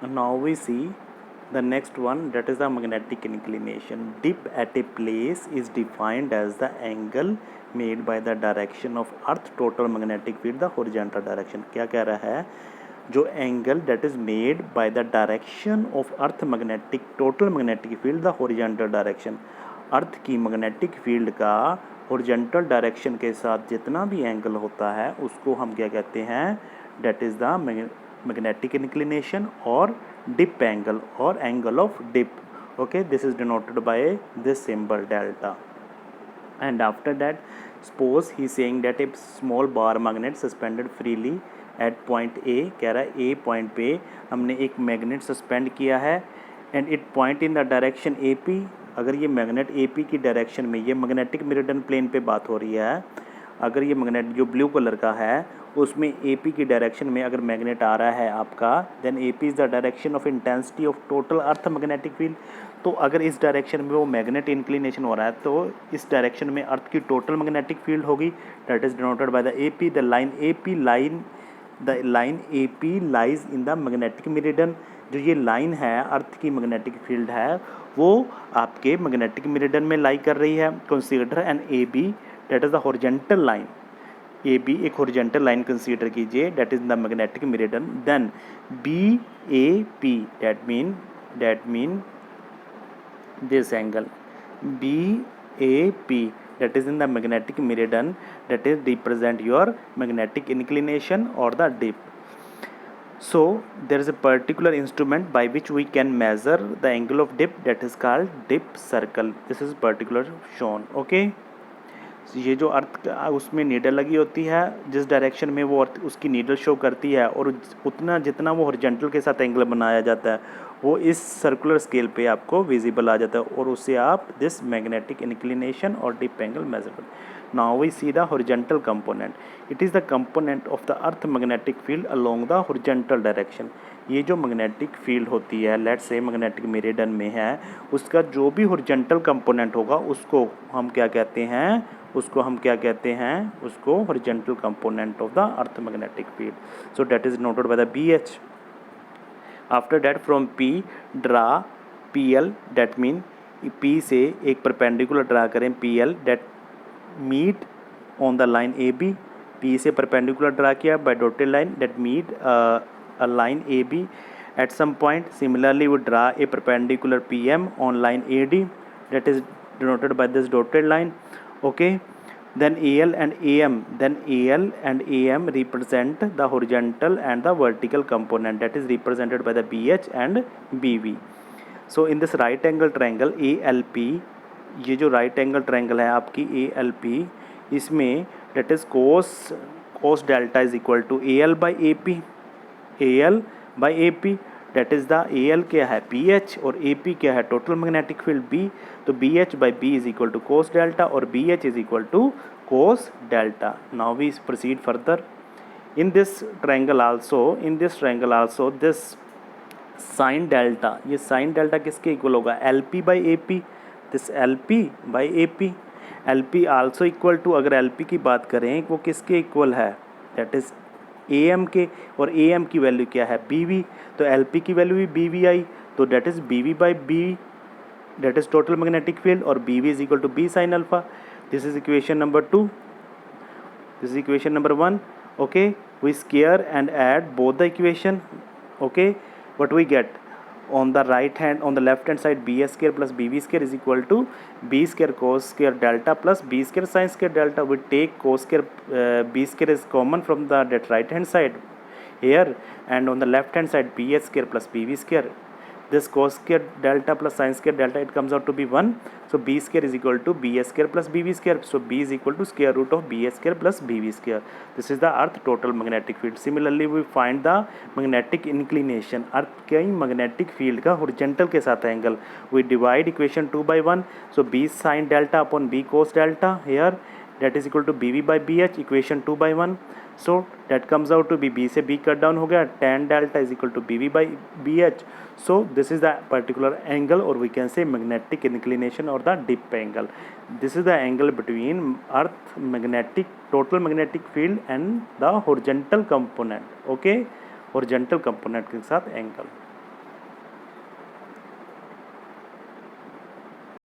Now we see the next one, that is the magnetic inclination. Dip at a place is defined as the angle made by the direction of earth total magnetic field the horizontal direction. क्या कह रहा है, जो angle that is made by the direction of earth magnetic total magnetic field the horizontal direction, अर्थ की magnetic field का horizontal direction के साथ जितना भी एंगल होता है उसको हम क्या कहते हैं, that is the magnetic inclination और डिप एंगल और angle of dip. Okay, this is denoted by this symbol delta. And after that, suppose he is saying that a small bar magnet suspended freely at point A, कह रहा है A point पे हमने एक magnet suspend किया है and it point in the direction AP. अगर ये मैग्नेट AP की डायरेक्शन में, ये मैग्नेटिक मेरिडियन प्लेन पे बात हो रही है, अगर ये मैग्नेट जो ब्लू कलर का है उसमें AP की डायरेक्शन में अगर मैग्नेट आ रहा है आपका, then AP is the direction of intensity of total earth magnetic field. तो अगर इस डायरेक्शन में वो मैग्नेट इंक्लिनेशन हो रहा है तो इस डायरेक्शन में अर्थ की टोटल मैग्नेटिक फील्ड होगी, that is denoted by the AP. The line AP lies in the magnetic meridian. जो ये लाइन है अर्थ की मैग्नेटिक फील्ड है वो आपके मैग्नेटिक मेरिडियन में लाई कर रही है. Consider an AB, that is the horizontal line. AB एक हॉरिजॉन्टल लाइन कंसीडर कीजिए, that is the magnetic meridian. Then BAP, that mean this angle BAP, that is in the magnetic meridian, that is represent your magnetic inclination or the dip. So there is a particular instrument by which we can measure the angle of dip, that is called dip circle. This is particular shown. Okay, ये जो अर्थ उसमें needle लगी होती है, जिस direction में वो अर्थ उसकी नीडल शो करती है और उतना जितना वो हॉरिजॉन्टल के साथ एंगल बनाया जाता है वो इस सर्कुलर स्केल पे आपको विजिबल आ जाता है और उससे आप दिस मैग्नेटिक इंक्लिनेशन और डिप एंगल मेजर करते हैं. Now we see the horizontal component. It is the component of the earth magnetic field along the horizontal direction. ये जो मैग्नेटिक फील्ड होती है, लेट्स से मैग्नेटिक मेरिडियन में है, उसका जो भी हॉरिजॉन्टल कंपोनेंट होगा उसको हम क्या कहते हैं, उसको horizontal component of the earth magnetic field. So that is noted by the BH. After that from P draw PL, that mean P से एक परपेंडिकुलर ड्रा करें PL that meet on the line AB. P से perpendicular draw किया by dotted line that meet a line AB at some point. Similarly we draw a perpendicular PM on line AD, that is denoted by this dotted line. Okay, then AL and AM represent the horizontal and the vertical component, that is represented by the BH and BV. So in this right angle triangle ALP, ये जो right angle triangle है आपकी ALP, इसमें that is cos delta is equal to AL by AP, that is the AL क्या है BH और AP क्या है टोटल मैग्नेटिक फील्ड B. तो BH by B is equal to cos delta और BH is equal to cos delta. Now we proceed further. In this triangle also this sin delta, ये sin delta किसके equal होगा, LP by AP. this LP by AP. LP also equal to, अगर LP की बात करें वो किसके equal है, that is AM के, और AM की वैल्यू क्या है BV. तो LP की वैल्यू भी BV आई, तो that is BV by B, that is total magnetic field, और BV is equal to B sin alpha. This is equation number 2. This is equation number 1. Okay, we square and add both the equation. Okay, what we get on the left hand side BS square plus BV square is equal to B square cos square delta plus B square sin square delta. We take cos square B square is common from the that right hand side here, and on the left hand side BS square plus BV square. This cos square delta plus sin square delta, it comes out to be 1. So B square is equal to BS square plus BV square. So B is equal to square root of BS square plus BV square. This is the earth total magnetic field. Similarly we find the magnetic inclination. अर्थ के magnetic field का horizontal के साथ angle. We divide equation 2 by 1. So B sin delta upon B cos delta here, that is equal to BV by BH, equation 2 by 1. So that comes out to be B से B cut down हो गया, tan delta is equal to BV by BH. So this is the particular angle, or we can say magnetic inclination or the dip angle. This is the angle between earth magnetic total magnetic field and the horizontal component. Okay, horizontal component के साथ angle.